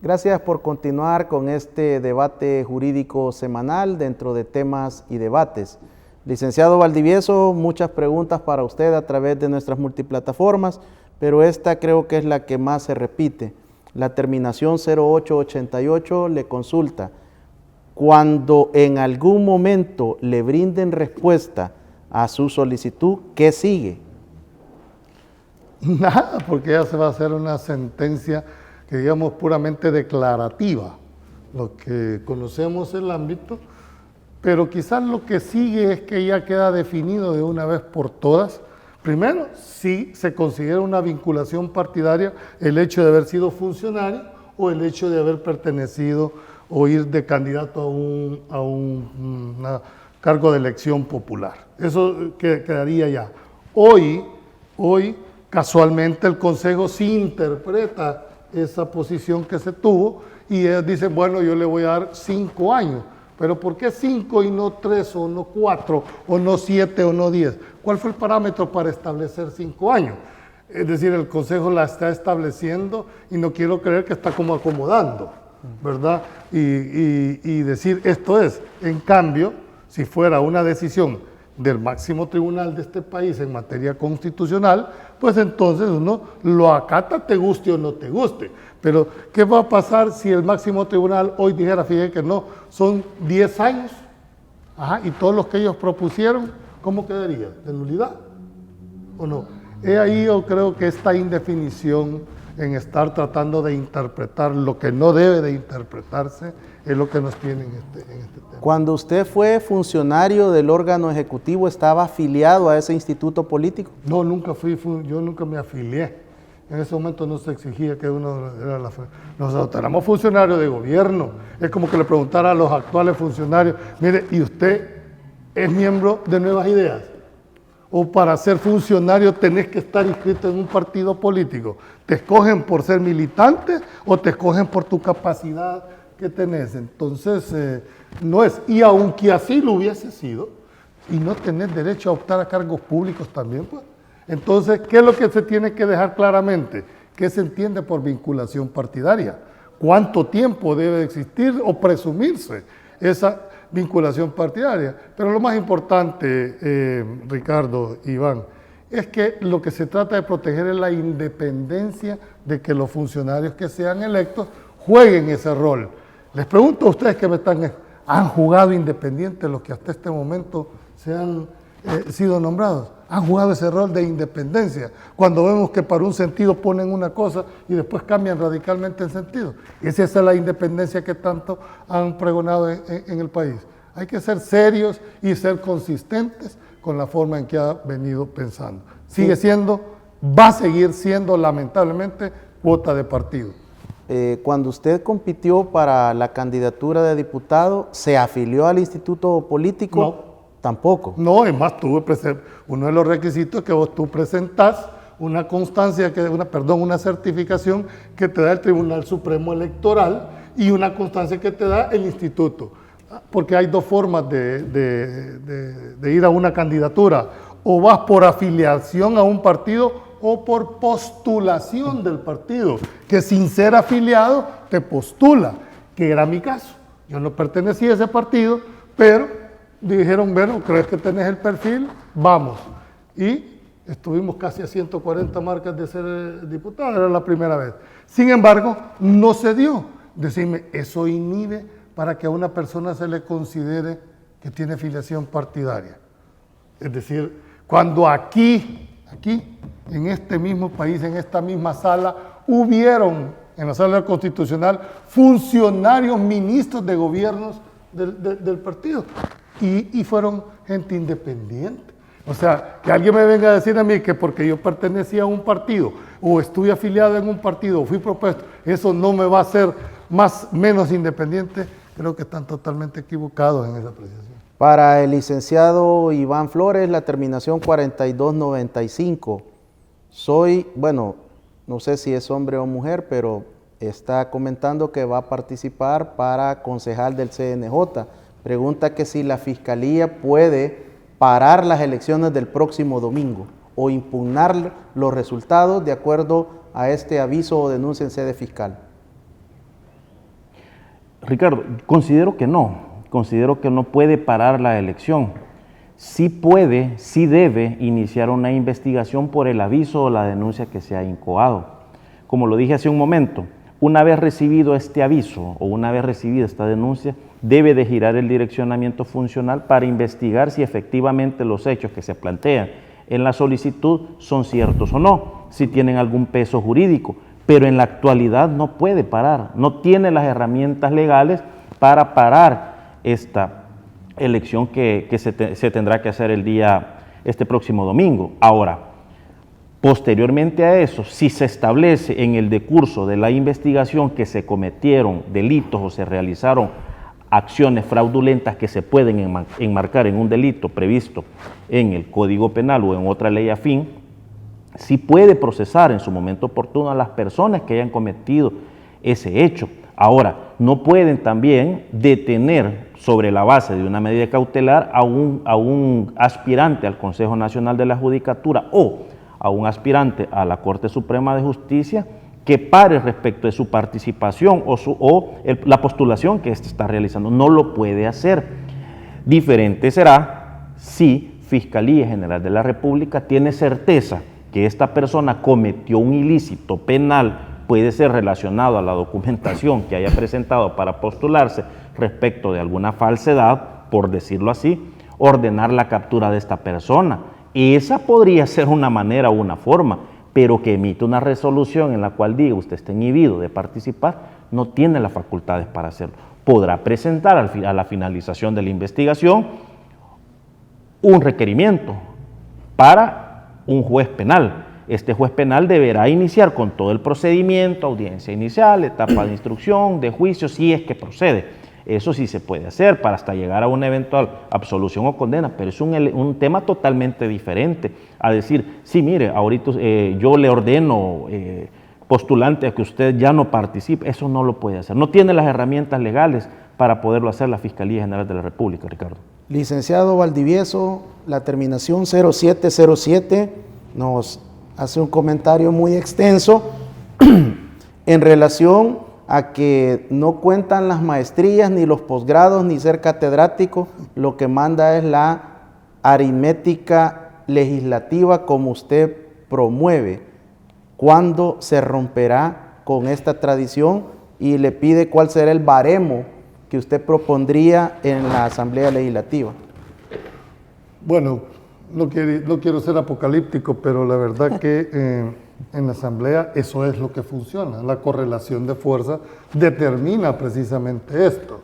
Gracias por continuar con este debate jurídico semanal dentro de temas y debates. Licenciado Valdivieso, muchas preguntas para usted a través de nuestras multiplataformas, pero esta creo que es la que más se repite. La terminación 0888 le consulta: cuando en algún momento le brinden respuesta a su solicitud, ¿qué sigue? Nada, porque ya se va a hacer una sentencia que digamos puramente declarativa, lo que conocemos el ámbito, pero quizás lo que sigue es que ya queda definido de una vez por todas. Primero, si se considera una vinculación partidaria el hecho de haber sido funcionario o el hecho de haber pertenecido o ir de candidato a un cargo de elección popular. Eso quedaría ya. Hoy, casualmente, el Consejo sí interpreta esa posición que se tuvo y ellos dicen, bueno, yo le voy a dar 5 años. Pero ¿por qué 5 y no 3 o no 4 o no 7 o no 10? ¿Cuál fue el parámetro para establecer 5 años? Es decir, el Consejo la está estableciendo y no quiero creer que está como acomodando, ¿verdad? Y decir esto es. En cambio, si fuera una decisión del máximo tribunal de este país en materia constitucional, pues entonces uno lo acata, te guste o no te guste. Pero, ¿qué va a pasar si el máximo tribunal hoy dijera, fíjate que no, son 10 años? Ajá, y todos los que ellos propusieron, ¿cómo quedaría? ¿De nulidad o no? He ahí yo creo que esta indefinición en estar tratando de interpretar lo que no debe de interpretarse es lo que nos tiene en este tema. Cuando usted fue funcionario del órgano ejecutivo, ¿estaba afiliado a ese instituto político? No, yo nunca me afilié. En ese momento no se exigía que uno era nosotros éramos funcionarios de gobierno. Es como que le preguntara a los actuales funcionarios, mire, ¿y usted es miembro de Nuevas Ideas? ¿O para ser funcionario tenés que estar inscrito en un partido político? ¿Te escogen por ser militante o te escogen por tu capacidad que tenés? Entonces, no es. Y aunque así lo hubiese sido, y no tenés derecho a optar a cargos públicos también, pues. Entonces, ¿qué es lo que se tiene que dejar claramente? ¿Qué se entiende por vinculación partidaria? ¿Cuánto tiempo debe existir o presumirse esa vinculación partidaria? Pero lo más importante, Ricardo, Iván, es que lo que se trata de proteger es la independencia de que los funcionarios que sean electos jueguen ese rol. Les pregunto a ustedes que ¿han jugado independiente los que hasta este momento se han sido nombrados? Han jugado ese rol de independencia, cuando vemos que para un sentido ponen una cosa y después cambian radicalmente el sentido. Esa es la independencia que tanto han pregonado en el país. Hay que ser serios y ser consistentes con la forma en que ha venido pensando. Sigue siendo, va a seguir siendo lamentablemente cuota de partido. Cuando usted compitió para la candidatura de diputado, ¿se afilió al instituto político? No. Tampoco. No, es más, uno de los requisitos es que tú presentás una constancia, una certificación que te da el Tribunal Supremo Electoral y una constancia que te da el instituto. Porque hay dos formas de ir a una candidatura. O vas por afiliación a un partido o por postulación del partido, que sin ser afiliado te postula, que era mi caso. Yo no pertenecía a ese partido, pero dijeron, bueno, ¿crees que tenés el perfil? Vamos. Y estuvimos casi a 140 marcas de ser diputado, era la primera vez. Sin embargo, no se dio. Decime, eso inhibe para que a una persona se le considere que tiene filiación partidaria. Es decir, cuando aquí, en este mismo país, en esta misma sala, hubieron, en la sala constitucional, funcionarios, ministros de gobiernos del partido. Y fueron gente independiente. O sea, que alguien me venga a decir a mí que porque yo pertenecía a un partido o estuve afiliado en un partido o fui propuesto, eso no me va a hacer menos independiente, creo que están totalmente equivocados en esa apreciación. Para el licenciado Iván Flores, la terminación 4295. No sé si es hombre o mujer, pero está comentando que va a participar para concejal del CNJ. Pregunta que si la Fiscalía puede parar las elecciones del próximo domingo o impugnar los resultados de acuerdo a este aviso o denuncia en sede fiscal. Ricardo, considero que no puede parar la elección. Sí puede, sí debe iniciar una investigación por el aviso o la denuncia que se ha incoado. Como lo dije hace un momento, una vez recibido este aviso o una vez recibida esta denuncia, debe de girar el direccionamiento funcional para investigar si efectivamente los hechos que se plantean en la solicitud son ciertos o no, si tienen algún peso jurídico, pero en la actualidad no puede parar, no tiene las herramientas legales para parar esta elección que se tendrá que hacer este próximo domingo. Ahora, posteriormente a eso, si se establece en el decurso de la investigación que se cometieron delitos o se realizaron acciones fraudulentas que se pueden enmarcar en un delito previsto en el Código Penal o en otra ley afín, sí puede procesar en su momento oportuno a las personas que hayan cometido ese hecho. Ahora, no pueden también detener sobre la base de una medida cautelar a un aspirante al Consejo Nacional de la Judicatura o a un aspirante a la Corte Suprema de Justicia que pare respecto de su participación o la postulación que éste está realizando. No lo puede hacer. Diferente será si Fiscalía General de la República tiene certeza que esta persona cometió un ilícito penal, puede ser relacionado a la documentación que haya presentado para postularse respecto de alguna falsedad, por decirlo así, ordenar la captura de esta persona, Esa podría ser una manera o una forma, pero que emite una resolución en la cual diga usted está inhibido de participar, no tiene las facultades para hacerlo. Podrá presentar a la finalización de la investigación un requerimiento para un juez penal. Este juez penal deberá iniciar con todo el procedimiento, audiencia inicial, etapa de instrucción, de juicio, si es que procede. Eso sí se puede hacer para hasta llegar a una eventual absolución o condena, pero es un tema totalmente diferente a decir, sí, mire, ahorita yo le ordeno, postulante, a que usted ya no participe. Eso no lo puede hacer. No tiene las herramientas legales para poderlo hacer la Fiscalía General de la República, Ricardo. Licenciado Valdivieso, la terminación 0707 nos hace un comentario muy extenso en relación a que no cuentan las maestrías, ni los posgrados, ni ser catedrático. Lo que manda es la aritmética legislativa como usted promueve. ¿Cuándo se romperá con esta tradición? Y le pide cuál será el baremo que usted propondría en la Asamblea Legislativa. Bueno, no quiero ser apocalíptico, pero la verdad que en la Asamblea eso es lo que funciona. La correlación de fuerza determina precisamente esto.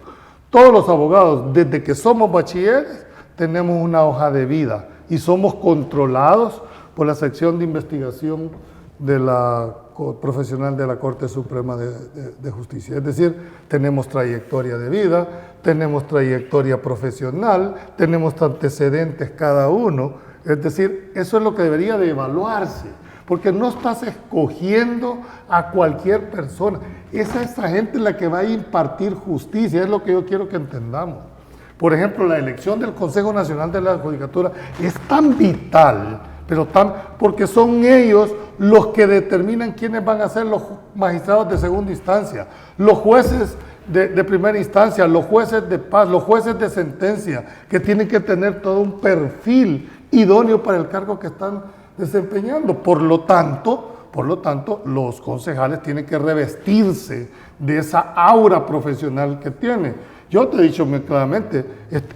Todos los abogados, desde que somos bachilleres, tenemos una hoja de vida y somos controlados por la sección de investigación de la profesional de la Corte Suprema de Justicia. Es decir, tenemos trayectoria de vida, tenemos trayectoria profesional, tenemos antecedentes cada uno. Es decir, eso es lo que debería de evaluarse, porque no estás escogiendo a cualquier persona. Es a esa gente la que va a impartir justicia, es lo que yo quiero que entendamos. Por ejemplo, la elección del Consejo Nacional de la Judicatura es tan vital, porque son ellos los que determinan quiénes van a ser los magistrados de segunda instancia, los jueces de primera instancia, los jueces de paz, los jueces de sentencia, que tienen que tener todo un perfil idóneo para el cargo que están desempeñando. Por lo tanto, los concejales tienen que revestirse de esa aura profesional que tienen. Yo te he dicho muy claramente,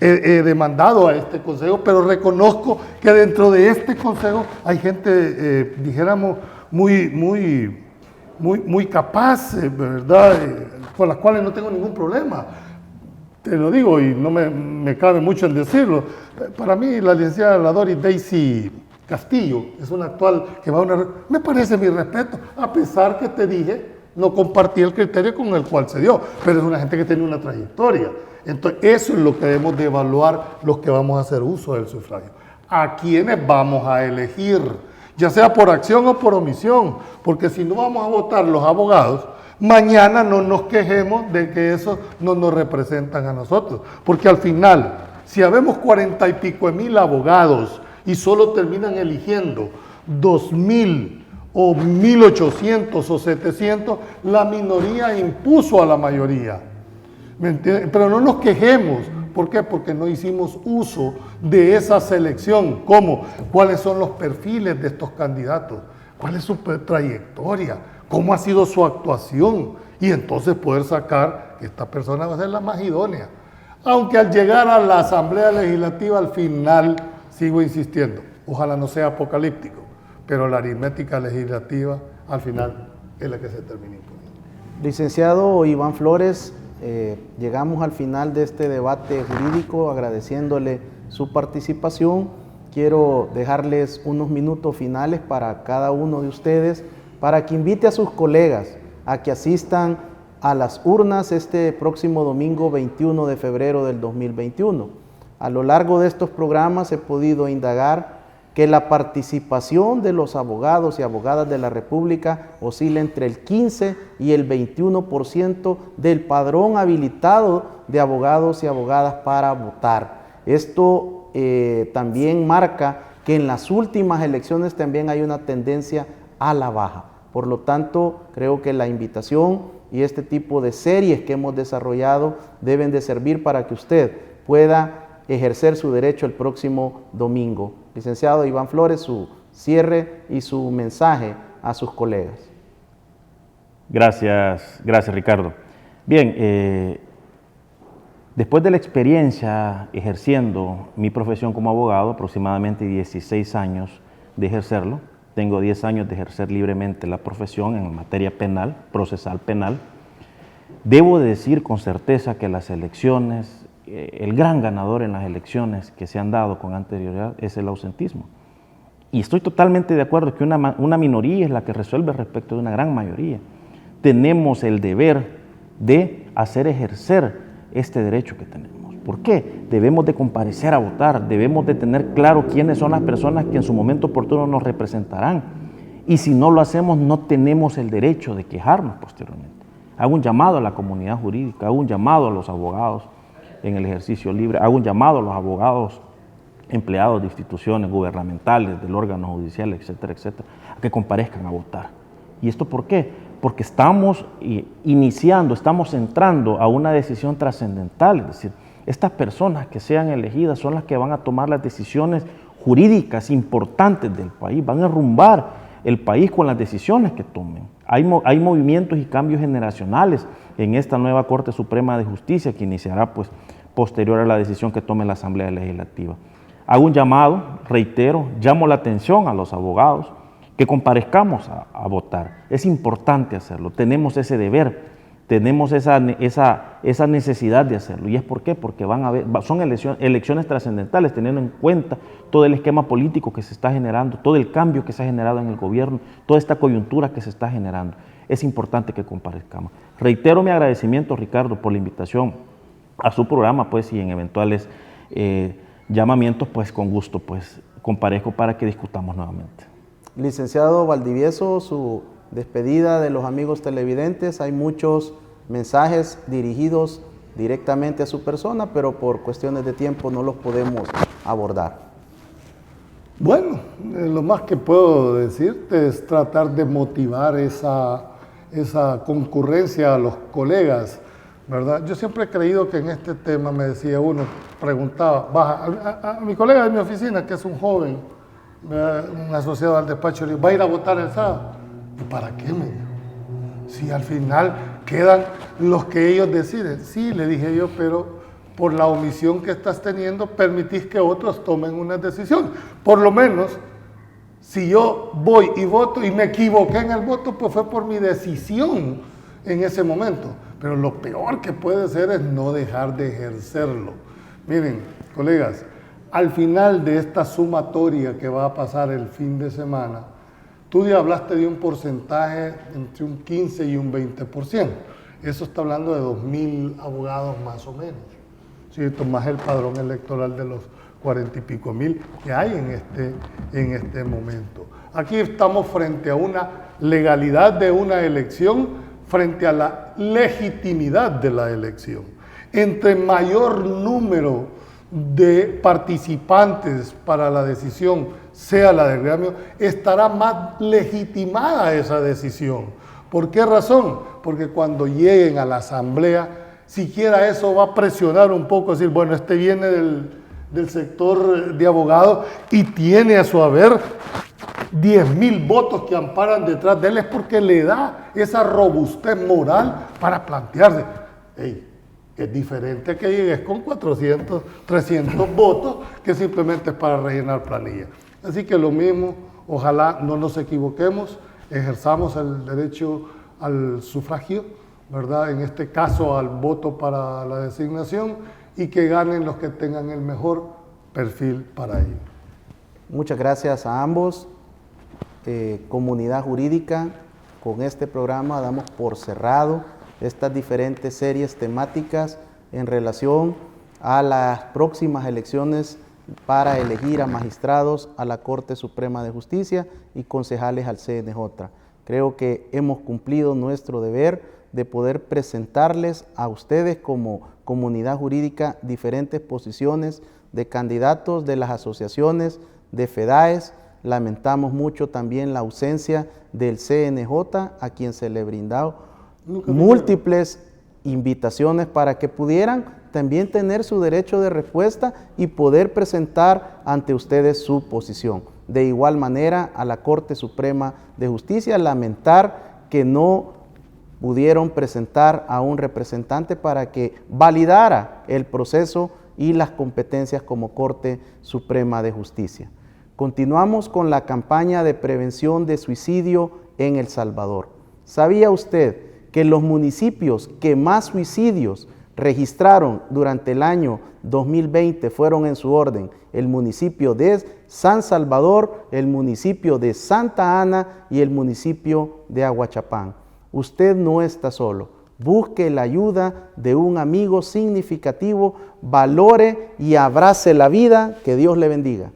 he demandado a este consejo, pero reconozco que dentro de este consejo hay gente, dijéramos, muy capaz, ¿verdad? Con las cuales no tengo ningún problema. Te lo digo y no me cabe mucho en decirlo. Para mí, la licenciada Doris Daisy Castillo es una actual que va a una... Me parece mi respeto, a pesar que te dije, no compartí el criterio con el cual se dio, pero es una gente que tiene una trayectoria. Entonces, eso es lo que debemos de evaluar los que vamos a hacer uso del sufragio. ¿A quiénes vamos a elegir? Ya sea por acción o por omisión, porque si no vamos a votar los abogados, mañana no nos quejemos de que esos no nos representan a nosotros, porque al final, si habemos 40 y pico mil abogados y solo terminan eligiendo 2,000 o 1,800 o 700, la minoría impuso a la mayoría. ¿Me entiendes? Pero no nos quejemos. ¿Por qué? Porque no hicimos uso de esa selección. ¿Cómo? ¿Cuáles son los perfiles de estos candidatos? ¿Cuál es su trayectoria? ¿Cómo ha sido su actuación? Y entonces poder sacar que esta persona va a ser la más idónea. Aunque al llegar a la Asamblea Legislativa, al final, sigo insistiendo, ojalá no sea apocalíptico, pero la aritmética legislativa al final es la que se termina imponiendo. Licenciado Iván Flores, llegamos al final de este debate jurídico agradeciéndole su participación. Quiero dejarles unos minutos finales para cada uno de ustedes para que invite a sus colegas a que asistan a las urnas este próximo domingo 21 de febrero del 2021. A lo largo de estos programas he podido indagar que la participación de los abogados y abogadas de la República oscila entre el 15 y el 21% del padrón habilitado de abogados y abogadas para votar. Esto también marca que en las últimas elecciones también hay una tendencia a la baja. Por lo tanto, creo que la invitación y este tipo de series que hemos desarrollado deben de servir para que usted pueda ejercer su derecho el próximo domingo. Licenciado Iván Flores, su cierre y su mensaje a sus colegas. Gracias Ricardo. Bien, Después de la experiencia ejerciendo mi profesión como abogado, aproximadamente 16 años de ejercerlo, tengo 10 años de ejercer libremente la profesión en materia penal, procesal penal, debo de decir con certeza que las elecciones, el gran ganador en las elecciones que se han dado con anterioridad es el ausentismo. Y estoy totalmente de acuerdo que una minoría es la que resuelve respecto de una gran mayoría. Tenemos el deber de hacer ejercer este derecho que tenemos. ¿Por qué? Debemos de comparecer a votar, debemos de tener claro quiénes son las personas que en su momento oportuno nos representarán. Y si no lo hacemos, no tenemos el derecho de quejarnos posteriormente. Hago un llamado a la comunidad jurídica, hago un llamado a los abogados en el ejercicio libre, hago un llamado a los abogados empleados de instituciones gubernamentales, del órgano judicial, etcétera, etcétera, a que comparezcan a votar. ¿Y esto por qué? Porque estamos iniciando, estamos entrando a una decisión trascendental, es decir, estas personas que sean elegidas son las que van a tomar las decisiones jurídicas importantes del país, van a rumbar el país con las decisiones que tomen. Hay movimientos y cambios generacionales en esta nueva Corte Suprema de Justicia que iniciará pues, posterior a la decisión que tome la Asamblea Legislativa. Hago un llamado, reitero, llamo la atención a los abogados que comparezcamos a votar. Es importante hacerlo, tenemos ese deber, tenemos esa necesidad de hacerlo. ¿Y es por qué? Porque son elecciones trascendentales, teniendo en cuenta todo el esquema político que se está generando, todo el cambio que se ha generado en el gobierno, toda esta coyuntura que se está generando. Es importante que comparezcamos. Reitero mi agradecimiento, Ricardo, por la invitación a su programa, pues, y en eventuales llamamientos, pues, con gusto, pues, comparezco para que discutamos nuevamente. Licenciado Valdivieso, su despedida de los amigos televidentes. Hay muchos mensajes dirigidos directamente a su persona, pero por cuestiones de tiempo no los podemos abordar. Bueno, lo más que puedo decirte es tratar de motivar esa concurrencia a los colegas, ¿verdad? Yo siempre he creído que en este tema, me decía uno, preguntaba, baja, a mi colega de mi oficina, que es un joven, un asociado al despacho, le digo, ¿va a ir a votar el sábado? ¿Y para qué, me dijo? Si al final quedan los que ellos deciden. Sí, le dije yo, pero por la omisión que estás teniendo, permitís que otros tomen una decisión. Por lo menos, si yo voy y voto y me equivoqué en el voto, pues fue por mi decisión en ese momento. Pero lo peor que puede ser es no dejar de ejercerlo. Miren, colegas, al final de esta sumatoria que va a pasar el fin de semana, tú ya hablaste de un porcentaje entre un 15 y un 20%. Eso está hablando de 2.000 abogados más o menos. ¿Cierto? Más el padrón electoral de los 40 y pico mil que hay en este momento. Aquí estamos frente a una legalidad de una elección, frente a la legitimidad de la elección. Entre mayor número de participantes para la decisión sea la del gremio, estará más legitimada esa decisión. ¿Por qué razón? Porque cuando lleguen a la asamblea, siquiera eso va a presionar un poco, decir, bueno, este viene del sector de abogados y tiene a su haber 10.000 votos que amparan detrás de él, es porque le da esa robustez moral para plantearse, hey, es diferente que llegues con 400, 300 votos que simplemente es para rellenar planilla. Así que lo mismo, ojalá no nos equivoquemos, ejerzamos el derecho al sufragio, ¿verdad? En este caso al voto para la designación, y que ganen los que tengan el mejor perfil para ello. Muchas gracias a ambos. Comunidad Jurídica, con este programa damos por cerrado estas diferentes series temáticas en relación a las próximas elecciones para elegir a magistrados a la Corte Suprema de Justicia y concejales al CNJ. Creo que hemos cumplido nuestro deber de poder presentarles a ustedes como comunidad jurídica diferentes posiciones de candidatos de las asociaciones de FEDAES. Lamentamos mucho también la ausencia del CNJ, a quien se le brindó múltiples invitaciones para que pudieran también tener su derecho de respuesta y poder presentar ante ustedes su posición. De igual manera, a la Corte Suprema de Justicia, lamentar que no pudieron presentar a un representante para que validara el proceso y las competencias como Corte Suprema de Justicia. Continuamos con la campaña de prevención de suicidio en El Salvador. ¿Sabía usted que los municipios que más suicidios registraron durante el año 2020 fueron en su orden el municipio de San Salvador, el municipio de Santa Ana y el municipio de Aguachapán? Usted no está solo. Busque la ayuda de un amigo significativo, valore y abrace la vida. Que Dios le bendiga.